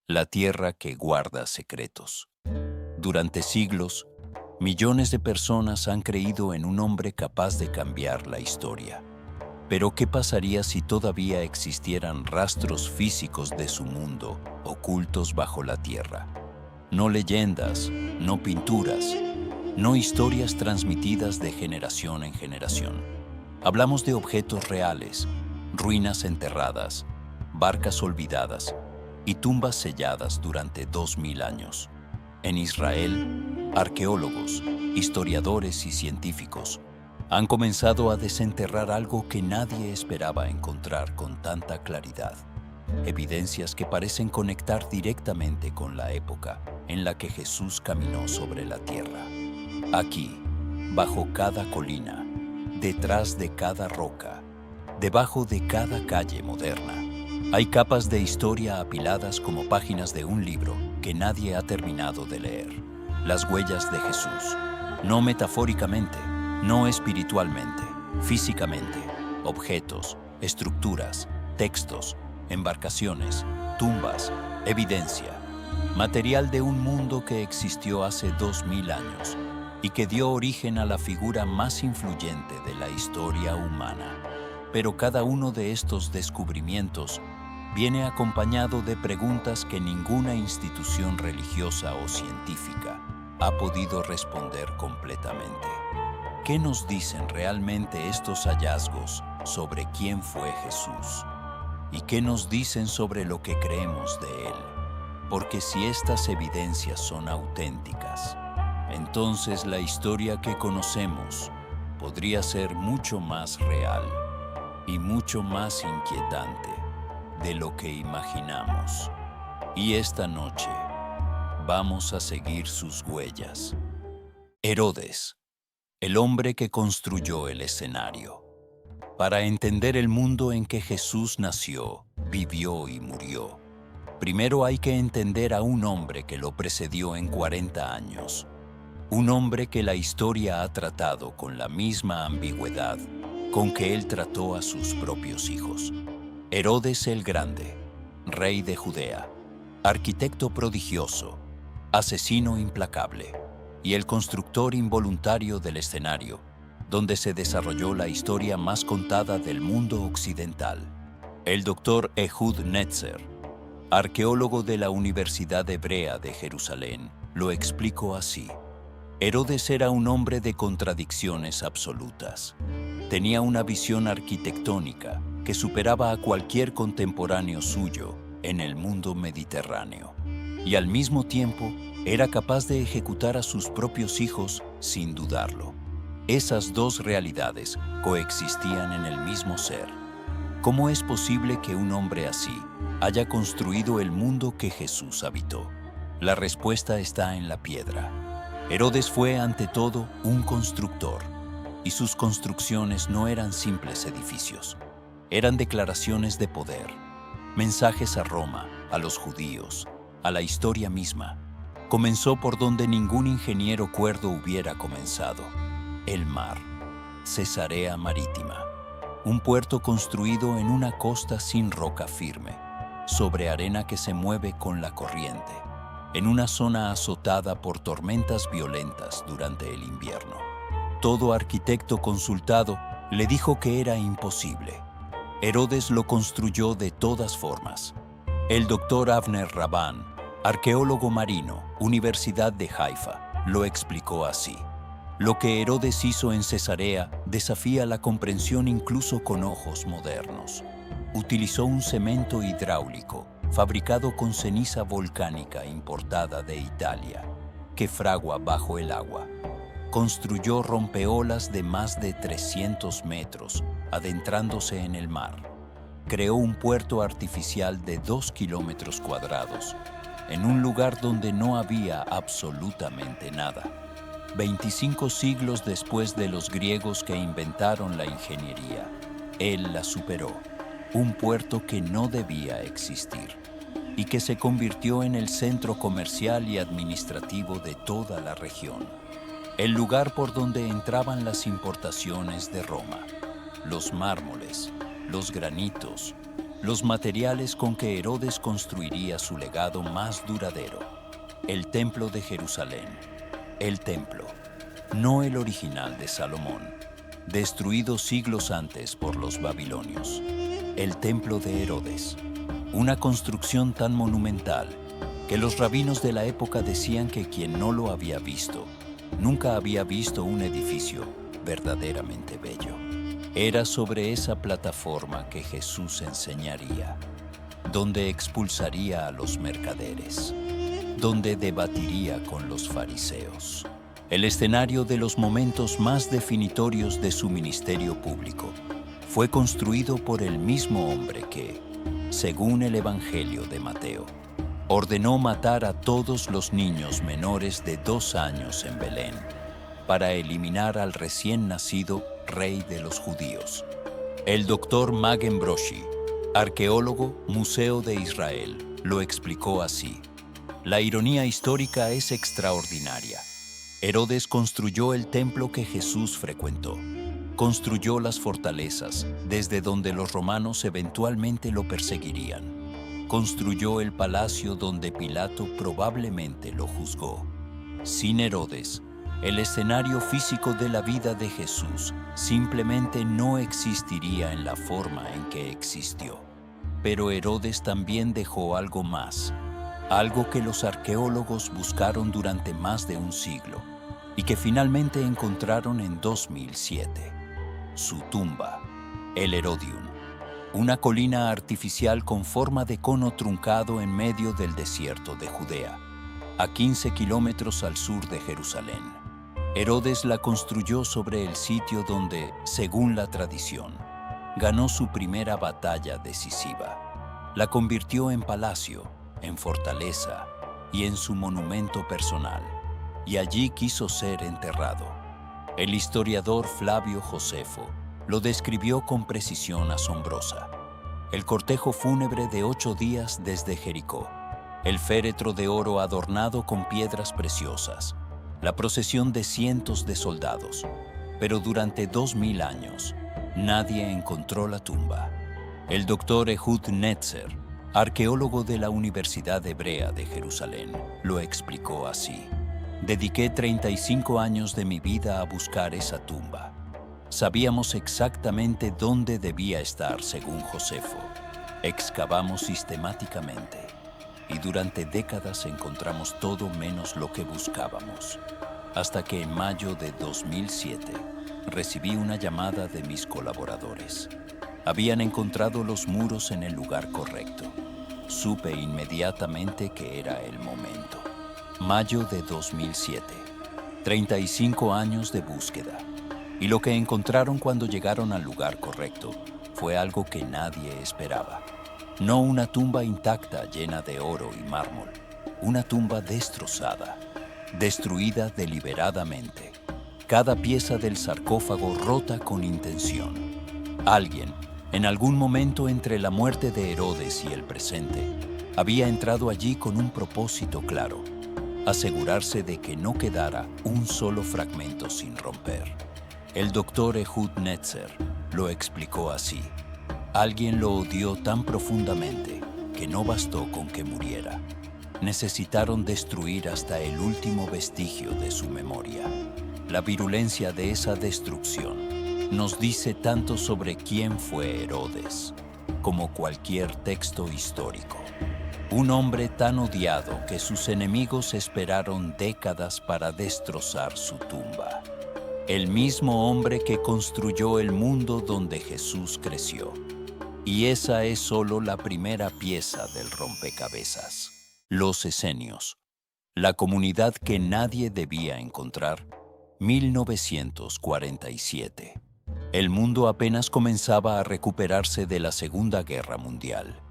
la tierra que guarda secretos. Durante siglos, millones de personas han creído en un hombre capaz de cambiar la historia. Pero ¿qué pasaría si todavía existieran rastros físicos de su mundo ocultos bajo la tierra? No leyendas, no pinturas, no historias transmitidas de generación en generación. Hablamos de objetos reales, ruinas enterradas, barcas olvidadas y tumbas selladas durante 2000 años. En Israel, arqueólogos, historiadores y científicos han comenzado a desenterrar algo que nadie esperaba encontrar con tanta claridad. Evidencias que parecen conectar directamente con la época en la que Jesús caminó sobre la tierra. Aquí, bajo cada colina, detrás de cada roca, debajo de cada calle moderna, hay capas de historia apiladas como páginas de un libro que nadie ha terminado de leer. Las huellas de Jesús, no metafóricamente, no espiritualmente, físicamente, objetos, estructuras, textos, embarcaciones, tumbas, evidencia, material de un mundo que existió hace 2000 años y que dio origen a la figura más influyente de la historia humana. Pero cada uno de estos descubrimientos viene acompañado de preguntas que ninguna institución religiosa o científica ha podido responder completamente. ¿Qué nos dicen realmente estos hallazgos sobre quién fue Jesús? ¿Y qué nos dicen sobre lo que creemos de él? Porque si estas evidencias son auténticas, entonces la historia que conocemos podría ser mucho más real y mucho más inquietante de lo que imaginamos. Y esta noche vamos a seguir sus huellas. Herodes, el hombre que construyó el escenario. Para entender el mundo en que Jesús nació, vivió y murió, primero hay que entender a un hombre que lo precedió en 40 años. Un hombre que la historia ha tratado con la misma ambigüedad con que él trató a sus propios hijos. Herodes el Grande, rey de Judea, arquitecto prodigioso, asesino implacable y el constructor involuntario del escenario, donde se desarrolló la historia más contada del mundo occidental. El doctor Ehud Netzer, arqueólogo de la Universidad Hebrea de Jerusalén, lo explicó así. Herodes era un hombre de contradicciones absolutas. Tenía una visión arquitectónica que superaba a cualquier contemporáneo suyo en el mundo mediterráneo. Y al mismo tiempo, era capaz de ejecutar a sus propios hijos sin dudarlo. Esas dos realidades coexistían en el mismo ser. ¿Cómo es posible que un hombre así haya construido el mundo que Jesús habitó? La respuesta está en la piedra. Herodes fue, ante todo, un constructor, y sus construcciones no eran simples edificios. Eran declaraciones de poder, mensajes a Roma, a los judíos, a la historia misma. Comenzó por donde ningún ingeniero cuerdo hubiera comenzado: el mar, Cesarea Marítima, un puerto construido en una costa sin roca firme, sobre arena que se mueve con la corriente, en una zona azotada por tormentas violentas durante el invierno. Todo arquitecto consultado le dijo que era imposible. Herodes lo construyó de todas formas. El doctor Avner Rabban, arqueólogo marino, Universidad de Haifa, lo explicó así. Lo que Herodes hizo en Cesarea desafía la comprensión incluso con ojos modernos. Utilizó un cemento hidráulico fabricado con ceniza volcánica importada de Italia, que fragua bajo el agua. Construyó rompeolas de más de 300 metros, adentrándose en el mar. Creó un puerto artificial de 2 kilómetros cuadrados, en un lugar donde no había absolutamente nada. 25 siglos después de los griegos que inventaron la ingeniería, él la superó. Un puerto que no debía existir y que se convirtió en el centro comercial y administrativo de toda la región. El lugar por donde entraban las importaciones de Roma, los mármoles, los granitos, los materiales con que Herodes construiría su legado más duradero: el Templo de Jerusalén. El templo, no el original de Salomón, destruido siglos antes por los babilonios. El Templo de Herodes, una construcción tan monumental que los rabinos de la época decían que quien no lo había visto, nunca había visto un edificio verdaderamente bello. Era sobre esa plataforma que Jesús enseñaría, donde expulsaría a los mercaderes, donde debatiría con los fariseos. El escenario de los momentos más definitorios de su ministerio público fue construido por el mismo hombre que, según el Evangelio de Mateo, ordenó matar a todos los niños menores de 2 años en Belén para eliminar al recién nacido rey de los judíos. El doctor Magen Broshi, arqueólogo, Museo de Israel, lo explicó así: la ironía histórica es extraordinaria. Herodes construyó el templo que Jesús frecuentó. Construyó las fortalezas, desde donde los romanos eventualmente lo perseguirían. Construyó el palacio donde Pilato probablemente lo juzgó. Sin Herodes, el escenario físico de la vida de Jesús simplemente no existiría en la forma en que existió. Pero Herodes también dejó algo más, algo que los arqueólogos buscaron durante más de un siglo y que finalmente encontraron en 2007. Su tumba, el Herodium, una colina artificial con forma de cono truncado en medio del desierto de Judea, a 15 kilómetros al sur de Jerusalén. Herodes la construyó sobre el sitio donde, según la tradición, ganó su primera batalla decisiva. La convirtió en palacio, en fortaleza y en su monumento personal, y allí quiso ser enterrado. El historiador Flavio Josefo lo describió con precisión asombrosa. El cortejo fúnebre de 8 días desde Jericó, el féretro de oro adornado con piedras preciosas, la procesión de cientos de soldados, pero durante 2000 años nadie encontró la tumba. El doctor Ehud Netzer, arqueólogo de la Universidad Hebrea de Jerusalén, lo explicó así: dediqué 35 años de mi vida a buscar esa tumba. Sabíamos exactamente dónde debía estar, según Josefo. Excavamos sistemáticamente y durante décadas encontramos todo menos lo que buscábamos. Hasta que en mayo de 2007 recibí una llamada de mis colaboradores. Habían encontrado los muros en el lugar correcto. Supe inmediatamente que era el momento. Mayo de 2007. 35 años de búsqueda. Y lo que encontraron cuando llegaron al lugar correcto fue algo que nadie esperaba. No una tumba intacta llena de oro y mármol. Una tumba destrozada, destruida deliberadamente. Cada pieza del sarcófago rota con intención. Alguien, en algún momento entre la muerte de Herodes y el presente, había entrado allí con un propósito claro: asegurarse de que no quedara un solo fragmento sin romper. El doctor Ehud Netzer lo explicó así: alguien lo odió tan profundamente que no bastó con que muriera. Necesitaron destruir hasta el último vestigio de su memoria. La virulencia de esa destrucción nos dice tanto sobre quién fue Herodes como cualquier texto histórico. Un hombre tan odiado que sus enemigos esperaron décadas para destrozar su tumba. El mismo hombre que construyó el mundo donde Jesús creció. Y esa es solo la primera pieza del rompecabezas. Los esenios, la comunidad que nadie debía encontrar. 1947. El mundo apenas comenzaba a recuperarse de la Segunda Guerra Mundial.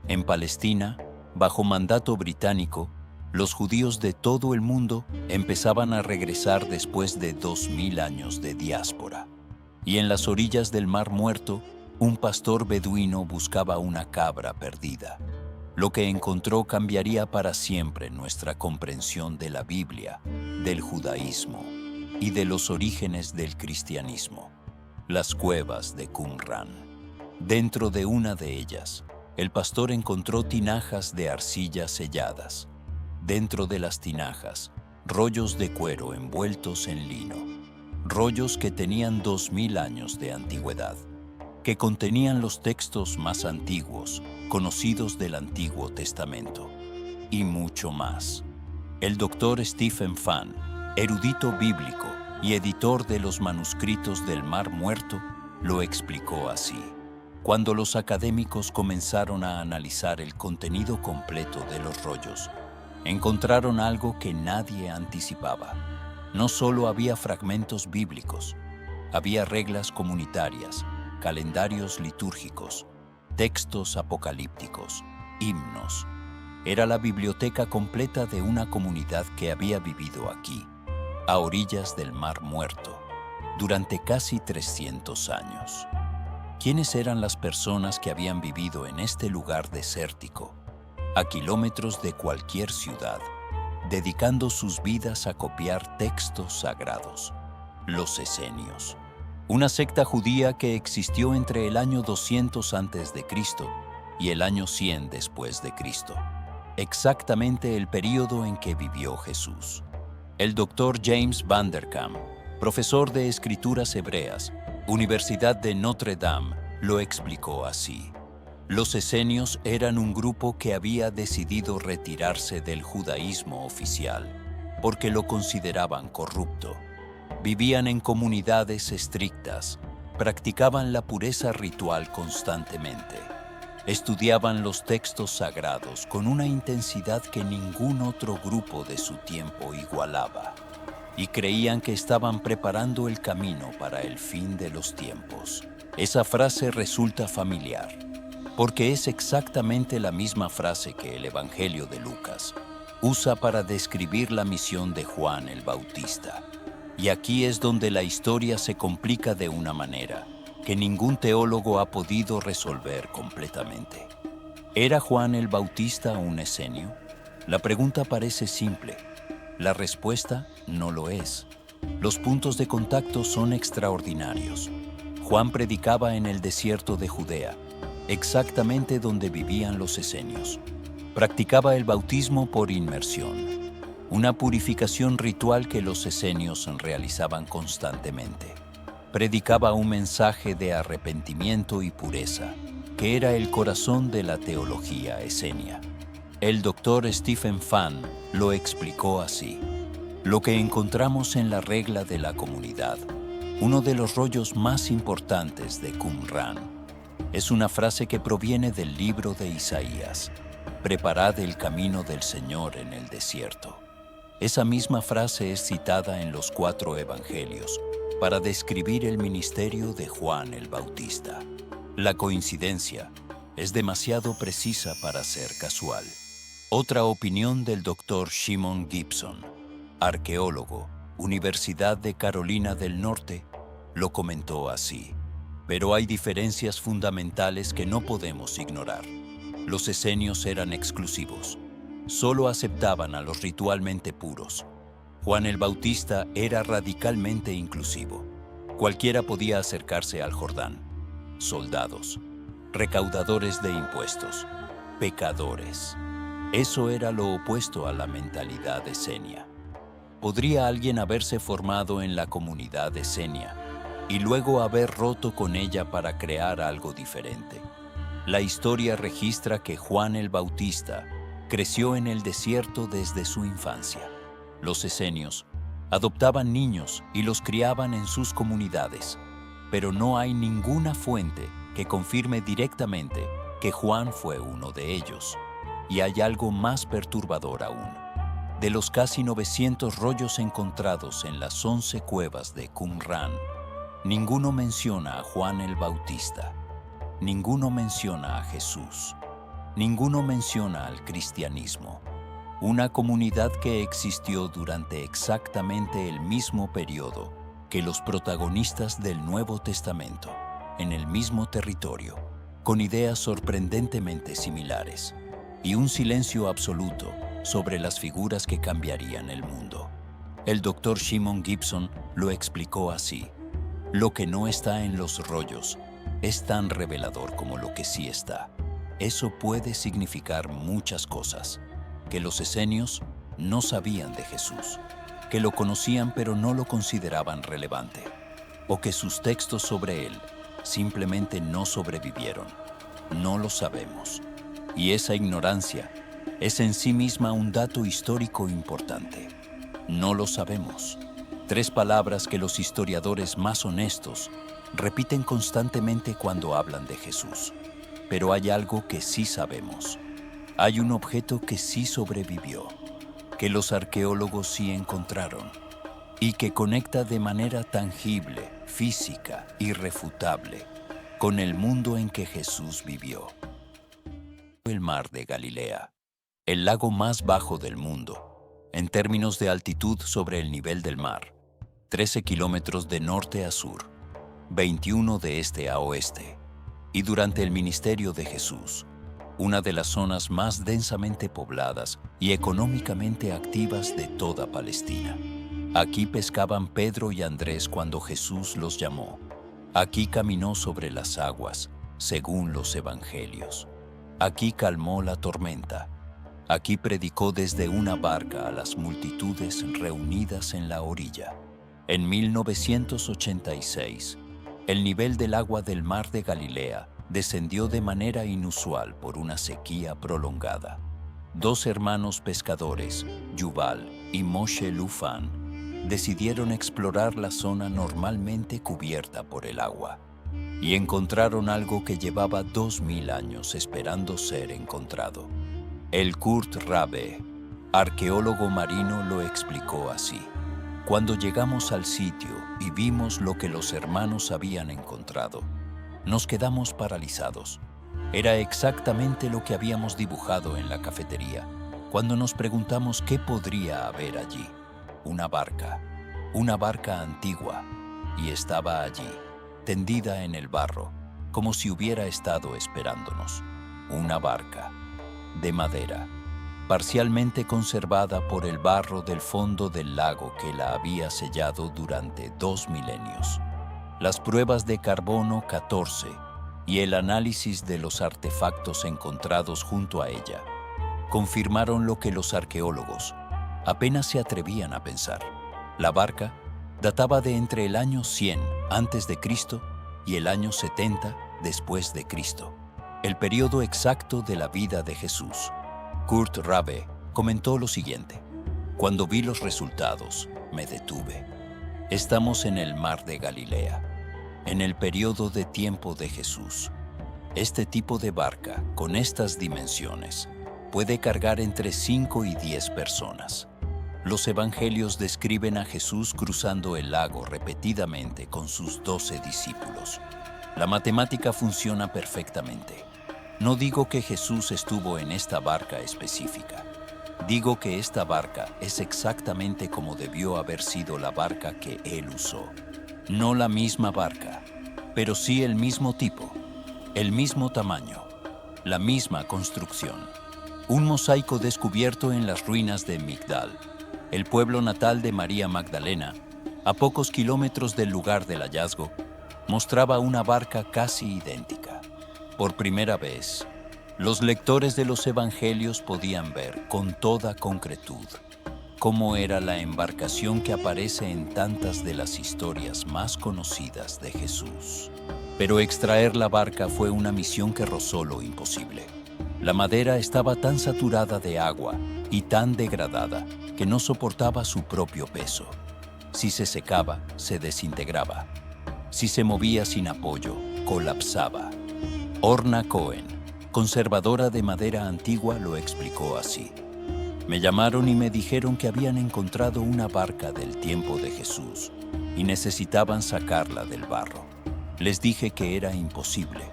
En Palestina, bajo mandato británico, los judíos de todo el mundo empezaban a regresar después de 2000 años de diáspora. Y en las orillas del Mar Muerto, un pastor beduino buscaba una cabra perdida. Lo que encontró cambiaría para siempre nuestra comprensión de la Biblia, del judaísmo y de los orígenes del cristianismo. Las cuevas de Qumran. Dentro de una de ellas, el pastor encontró tinajas de arcilla selladas. Dentro de las tinajas, rollos de cuero envueltos en lino, rollos que tenían 2000 años de antigüedad, que contenían los textos más antiguos, conocidos del Antiguo Testamento, y mucho más. El doctor Stephen Fan, erudito bíblico y editor de los manuscritos del Mar Muerto, lo explicó así. Cuando los académicos comenzaron a analizar el contenido completo de los rollos, encontraron algo que nadie anticipaba. No solo había fragmentos bíblicos, había reglas comunitarias, calendarios litúrgicos, textos apocalípticos, himnos. Era la biblioteca completa de una comunidad que había vivido aquí, a orillas del Mar Muerto, durante casi 300 años. ¿Quiénes eran las personas que habían vivido en este lugar desértico, a kilómetros de cualquier ciudad, dedicando sus vidas a copiar textos sagrados? Los esenios, una secta judía que existió entre el año 200 a.C. y el año 100 después de Cristo, exactamente el período en que vivió Jesús. El doctor James Van der Kam, profesor de Escrituras Hebreas, Universidad de Notre Dame, lo explicó así. Los esenios eran un grupo que había decidido retirarse del judaísmo oficial porque lo consideraban corrupto. Vivían en comunidades estrictas, practicaban la pureza ritual constantemente, estudiaban los textos sagrados con una intensidad que ningún otro grupo de su tiempo igualaba, y creían que estaban preparando el camino para el fin de los tiempos. Esa frase resulta familiar, porque es exactamente la misma frase que el Evangelio de Lucas usa para describir la misión de Juan el Bautista. Y aquí es donde la historia se complica de una manera que ningún teólogo ha podido resolver completamente. ¿Era Juan el Bautista un esenio? La pregunta parece simple. La respuesta no lo es. Los puntos de contacto son extraordinarios. Juan predicaba en el desierto de Judea, exactamente donde vivían los esenios. Practicaba el bautismo por inmersión, una purificación ritual que los esenios realizaban constantemente. Predicaba un mensaje de arrepentimiento y pureza, que era el corazón de la teología esenia. El doctor Stephen Fan lo explicó así. Lo que encontramos en la regla de la comunidad, uno de los rollos más importantes de Qumran, es una frase que proviene del libro de Isaías: «Preparad el camino del Señor en el desierto». Esa misma frase es citada en los 4 evangelios para describir el ministerio de Juan el Bautista. La coincidencia es demasiado precisa para ser casual. Otra opinión del Dr. Shimon Gibson, arqueólogo, Universidad de Carolina del Norte, lo comentó así. Pero hay diferencias fundamentales que no podemos ignorar. Los esenios eran exclusivos. Solo aceptaban a los ritualmente puros. Juan el Bautista era radicalmente inclusivo. Cualquiera podía acercarse al Jordán. Soldados, recaudadores de impuestos, pecadores. Eso era lo opuesto a la mentalidad esenia. ¿Podría alguien haberse formado en la comunidad esenia y luego haber roto con ella para crear algo diferente? La historia registra que Juan el Bautista creció en el desierto desde su infancia. Los esenios adoptaban niños y los criaban en sus comunidades, pero no hay ninguna fuente que confirme directamente que Juan fue uno de ellos. Y hay algo más perturbador aún. De los casi 900 rollos encontrados en las 11 cuevas de Qumran, ninguno menciona a Juan el Bautista, ninguno menciona a Jesús, ninguno menciona al cristianismo, una comunidad que existió durante exactamente el mismo periodo que los protagonistas del Nuevo Testamento, en el mismo territorio, con ideas sorprendentemente similares, y un silencio absoluto sobre las figuras que cambiarían el mundo. El Dr. Shimon Gibson lo explicó así: lo que no está en los rollos es tan revelador como lo que sí está. eso puede significar muchas cosas. Que los esenios no sabían de Jesús, que lo conocían pero no lo consideraban relevante, o que sus textos sobre él simplemente no sobrevivieron. No lo sabemos. Y esa ignorancia es en sí misma un dato histórico importante. No lo sabemos. 3 palabras que los historiadores más honestos repiten constantemente cuando hablan de Jesús. Pero hay algo que sí sabemos. Hay un objeto que sí sobrevivió, que los arqueólogos sí encontraron, y que conecta de manera tangible, física, irrefutable, con el mundo en que Jesús vivió. El mar de Galilea, el lago más bajo del mundo, en términos de altitud sobre el nivel del mar, 13 kilómetros de norte a sur, 21 de este a oeste, y durante el ministerio de Jesús, una de las zonas más densamente pobladas y económicamente activas de toda Palestina. Aquí pescaban Pedro y Andrés cuando Jesús los llamó. Aquí caminó sobre las aguas, según los evangelios. Aquí calmó la tormenta. Aquí predicó desde una barca a las multitudes reunidas en la orilla. En 1986, el nivel del agua del mar de Galilea descendió de manera inusual por una sequía prolongada. 2 hermanos pescadores, Yuval y Moshe Lufan, decidieron explorar la zona normalmente cubierta por el agua y encontraron algo que llevaba 2000 años esperando ser encontrado. El Kurt Rabbe, arqueólogo marino, lo explicó así. Cuando llegamos al sitio y vimos lo que los hermanos habían encontrado, nos quedamos paralizados. Era exactamente lo que habíamos dibujado en la cafetería, cuando nos preguntamos qué podría haber allí. Una barca antigua, y estaba allí, tendida en el barro, como si hubiera estado esperándonos. Una barca, de madera, parcialmente conservada por el barro del fondo del lago que la había sellado durante 2 milenios. Las pruebas de carbono 14 y el análisis de los artefactos encontrados junto a ella confirmaron lo que los arqueólogos apenas se atrevían a pensar. La barca databa de entre el año 100 a.C. y el año 70 después de Cristo, el periodo exacto de la vida de Jesús. Kurt Rabbe comentó lo siguiente: cuando vi los resultados, me detuve. Estamos en el mar de Galilea, en el periodo de tiempo de Jesús. Este tipo de barca, con estas dimensiones, puede cargar entre 5 y 10 personas. Los evangelios describen a Jesús cruzando el lago repetidamente con sus 12 discípulos. La matemática funciona perfectamente. No digo que Jesús estuvo en esta barca específica. Digo que esta barca es exactamente como debió haber sido la barca que él usó. No la misma barca, pero sí el mismo tipo, el mismo tamaño, la misma construcción. Un mosaico descubierto en las ruinas de Migdal, el pueblo natal de María Magdalena, a pocos kilómetros del lugar del hallazgo, mostraba una barca casi idéntica. Por primera vez, los lectores de los evangelios podían ver con toda concretud cómo era la embarcación que aparece en tantas de las historias más conocidas de Jesús. Pero extraer la barca fue una misión que rozó lo imposible. La madera estaba tan saturada de agua y tan degradada que no soportaba su propio peso. Si se secaba, se desintegraba. Si se movía sin apoyo, colapsaba. Orna Cohen, conservadora de madera antigua, lo explicó así. Me llamaron y me dijeron que habían encontrado una barca del tiempo de Jesús y necesitaban sacarla del barro. Les dije que era imposible.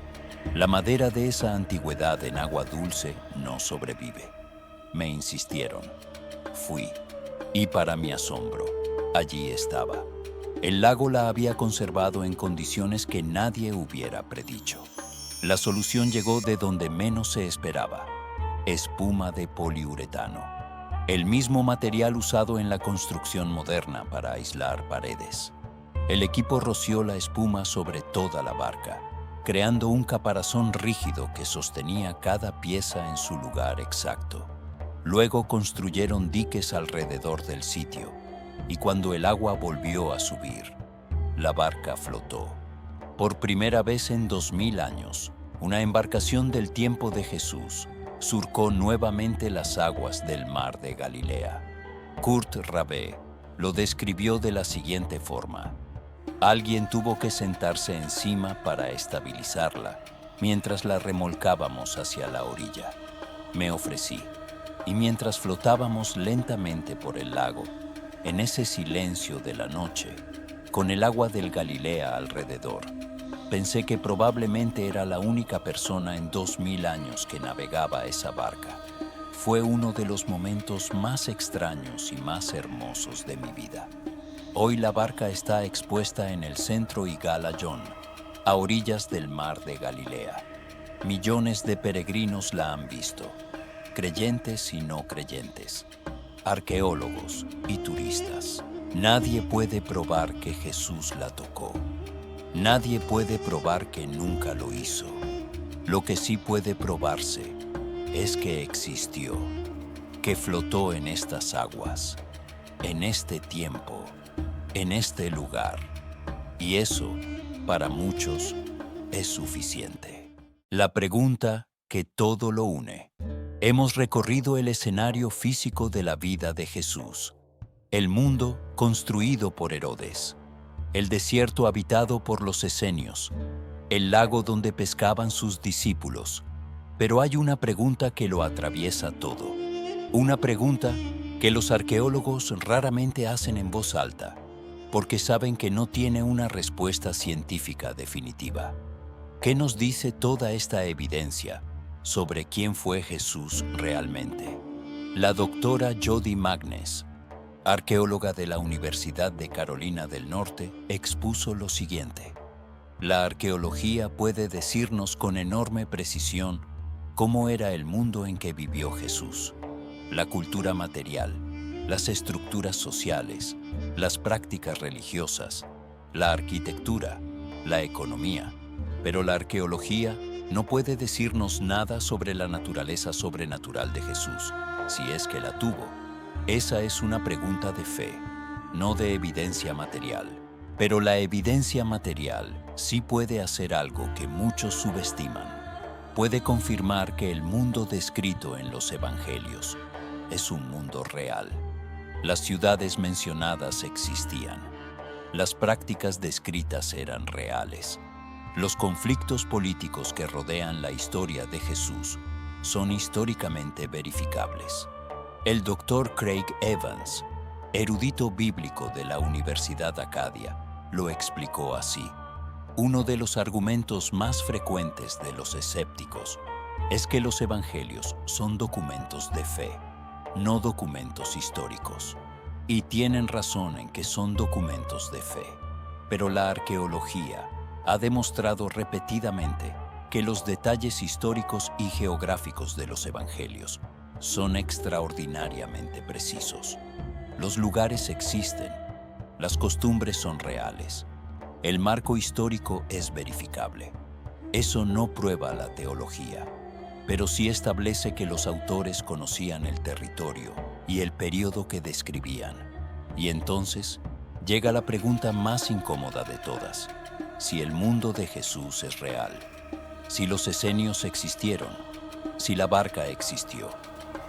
La madera de esa antigüedad en agua dulce no sobrevive. Me insistieron. Fui. Y para mi asombro, allí estaba. El lago la había conservado en condiciones que nadie hubiera predicho. La solución llegó de donde menos se esperaba: espuma de poliuretano, el mismo material usado en la construcción moderna para aislar paredes. El equipo roció la espuma sobre toda la barca creando un caparazón rígido que sostenía cada pieza en su lugar exacto. Luego construyeron diques alrededor del sitio, y cuando el agua volvió a subir, la barca flotó. Por primera vez en 2000 años, una embarcación del tiempo de Jesús surcó nuevamente las aguas del mar de Galilea. Kurt Rabé lo describió de la siguiente forma: alguien tuvo que sentarse encima para estabilizarla mientras la remolcábamos hacia la orilla. Me ofrecí, y mientras flotábamos lentamente por el lago, en ese silencio de la noche, con el agua del Galilea alrededor, pensé que probablemente era la única persona en 2000 años que navegaba esa barca. Fue uno de los momentos más extraños y más hermosos de mi vida. Hoy la barca está expuesta en el centro Yigal Allon, a orillas del mar de Galilea. Millones de peregrinos la han visto, creyentes y no creyentes, arqueólogos y turistas. Nadie puede probar que Jesús la tocó. Nadie puede probar que nunca lo hizo. Lo que sí puede probarse es que existió, que flotó en estas aguas, en este tiempo, en este lugar. Y eso, para muchos, es suficiente. La pregunta que todo lo une. Hemos recorrido el escenario físico de la vida de Jesús, el mundo construido por Herodes, el desierto habitado por los esenios, el lago donde pescaban sus discípulos. Pero hay una pregunta que lo atraviesa todo. Una pregunta que los arqueólogos raramente hacen en voz alta, porque saben que no tiene una respuesta científica definitiva. ¿Qué nos dice toda esta evidencia sobre quién fue Jesús realmente? La doctora Jody Magnes, arqueóloga de la Universidad de Carolina del Norte, expuso lo siguiente: la arqueología puede decirnos con enorme precisión cómo era el mundo en que vivió Jesús, la cultura material, las estructuras sociales, las prácticas religiosas, la arquitectura, la economía, pero la arqueología no puede decirnos nada sobre la naturaleza sobrenatural de Jesús, si es que la tuvo. Esa es una pregunta de fe, no de evidencia material. Pero la evidencia material sí puede hacer algo que muchos subestiman. Puede confirmar que el mundo descrito en los evangelios es un mundo real. Las ciudades mencionadas existían. Las prácticas descritas eran reales. Los conflictos políticos que rodean la historia de Jesús son históricamente verificables. El Dr. Craig Evans, erudito bíblico de la Universidad Acadia, lo explicó así: uno de los argumentos más frecuentes de los escépticos es que los evangelios son documentos de fe, no documentos históricos. Y tienen razón en que son documentos de fe. Pero la arqueología ha demostrado repetidamente que los detalles históricos y geográficos de los evangelios son extraordinariamente precisos. Los lugares existen, las costumbres son reales, el marco histórico es verificable. Eso no prueba la teología, pero sí establece que los autores conocían el territorio y el período que describían. Y entonces llega la pregunta más incómoda de todas: si el mundo de Jesús es real, si los esenios existieron, si la barca existió,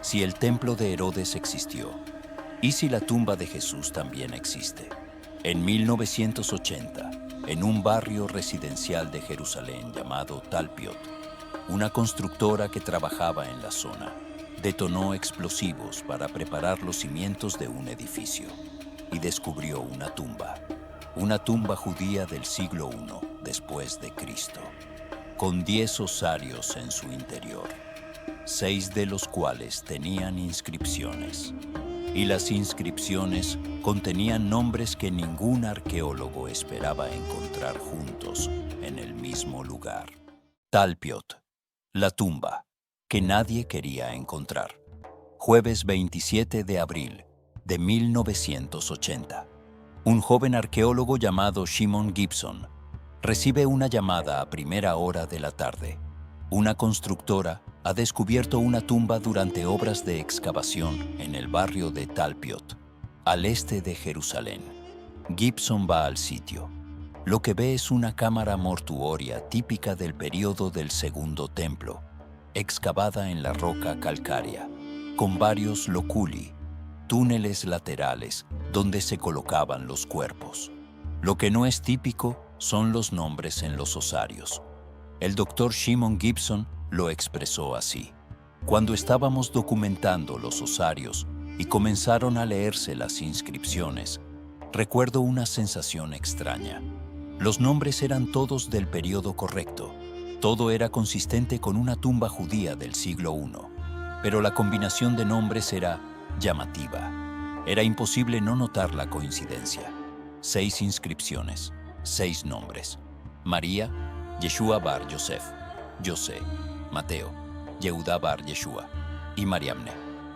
si el templo de Herodes existió, y si la tumba de Jesús también existe. En 1980, en un barrio residencial de Jerusalén llamado Talpiot, una constructora que trabajaba en la zona detonó explosivos para preparar los cimientos de un edificio y descubrió una tumba judía del siglo I después de Cristo, con 10 osarios en su interior, 6 de los cuales tenían inscripciones. Y las inscripciones contenían nombres que ningún arqueólogo esperaba encontrar juntos en el mismo lugar. Talpiot, la tumba que nadie quería encontrar. Jueves 27 de abril de 1980. Un joven arqueólogo llamado Shimon Gibson recibe una llamada a primera hora de la tarde. Una constructora ha descubierto una tumba durante obras de excavación en el barrio de Talpiot, al este de Jerusalén. Gibson va al sitio. Lo que ve es una cámara mortuoria típica del período del Segundo Templo, excavada en la roca calcárea, con varios loculi, túneles laterales donde se colocaban los cuerpos. Lo que no es típico son los nombres en los osarios. El doctor Shimon Gibson lo expresó así: cuando estábamos documentando los osarios y comenzaron a leerse las inscripciones, recuerdo una sensación extraña. Los nombres eran todos del período correcto. Todo era consistente con una tumba judía del siglo I, pero la combinación de nombres era llamativa. Era imposible no notar la coincidencia. 6 inscripciones, 6 nombres. María, Yeshua bar Yosef, José, Mateo, Yehuda bar Yeshua y Mariamne.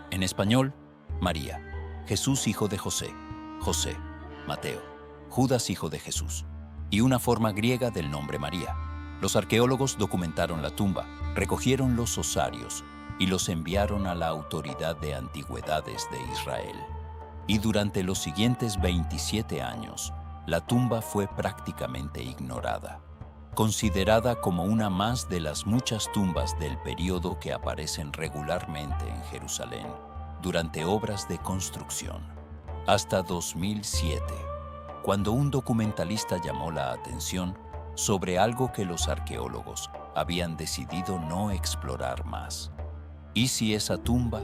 En español, María, Jesús hijo de José, José, Mateo, Judas hijo de Jesús, y una forma griega del nombre María. Los arqueólogos documentaron la tumba, recogieron los osarios y los enviaron a la Autoridad de Antigüedades de Israel. Y durante los siguientes 27 años, la tumba fue prácticamente ignorada, considerada como una más de las muchas tumbas del período que aparecen regularmente en Jerusalén durante obras de construcción. Hasta 2007, cuando un documentalista llamó la atención sobre algo que los arqueólogos habían decidido no explorar más. ¿Y si esa tumba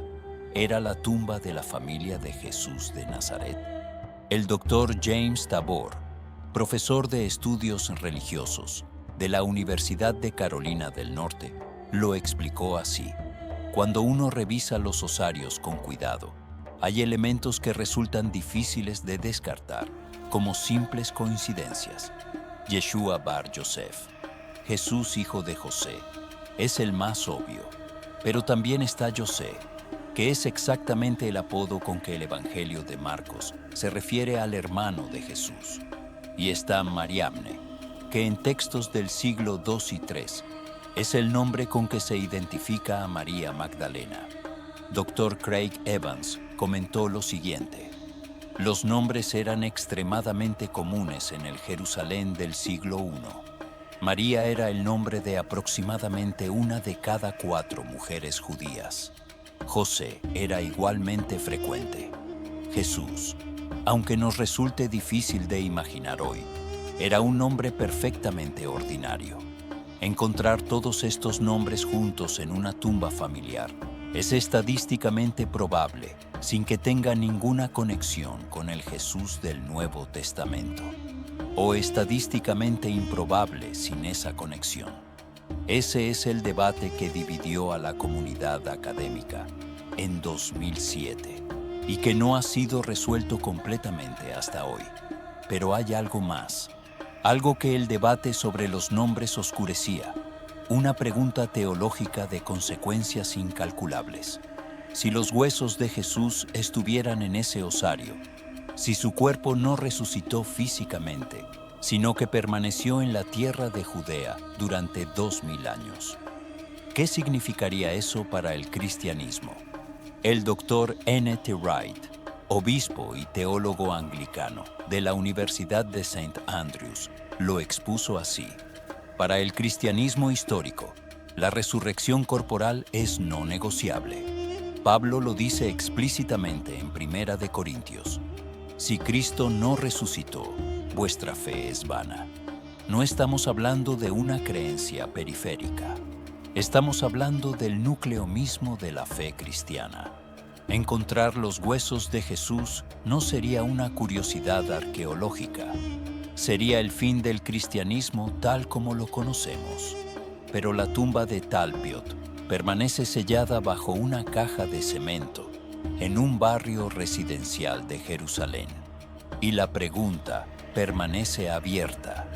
era la tumba de la familia de Jesús de Nazaret? El doctor James Tabor, profesor de estudios religiosos de la Universidad de Carolina del Norte, lo explicó así: cuando uno revisa los osarios con cuidado, hay elementos que resultan difíciles de descartar como simples coincidencias. Yeshua bar Yosef, Jesús hijo de José, es el más obvio, pero también está José, que es exactamente el apodo con que el Evangelio de Marcos se refiere al hermano de Jesús. Y está Mariamne, que en textos del siglo II y III es el nombre con que se identifica a María Magdalena. Dr. Craig Evans comentó lo siguiente: los nombres eran extremadamente comunes en el Jerusalén del siglo I. María era el nombre de aproximadamente 1 de cada 4 mujeres judías. José era igualmente frecuente. Jesús, aunque nos resulte difícil de imaginar hoy, era un nombre perfectamente ordinario. Encontrar todos estos nombres juntos en una tumba familiar es estadísticamente probable, sin que tenga ninguna conexión con el Jesús del Nuevo Testamento, o estadísticamente improbable sin esa conexión. Ese es el debate que dividió a la comunidad académica en 2007 y que no ha sido resuelto completamente hasta hoy. Pero hay algo más, algo que el debate sobre los nombres oscurecía, una pregunta teológica de consecuencias incalculables. Si los huesos de Jesús estuvieran en ese osario, si su cuerpo no resucitó físicamente, sino que permaneció en la tierra de Judea durante 2000 años, ¿qué significaría eso para el cristianismo? El doctor N.T. Wright, obispo y teólogo anglicano de la Universidad de St. Andrews, lo expuso así: para el cristianismo histórico, la resurrección corporal es no negociable. Pablo lo dice explícitamente en 1 de Corintios: si Cristo no resucitó, vuestra fe es vana. No estamos hablando de una creencia periférica. Estamos hablando del núcleo mismo de la fe cristiana. Encontrar los huesos de Jesús no sería una curiosidad arqueológica. Sería el fin del cristianismo tal como lo conocemos. Pero la tumba de Talpiot permanece sellada bajo una caja de cemento en un barrio residencial de Jerusalén. Y la pregunta permanece abierta.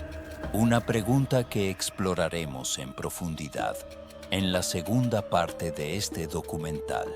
Una pregunta que exploraremos en profundidad en la segunda parte de este documental.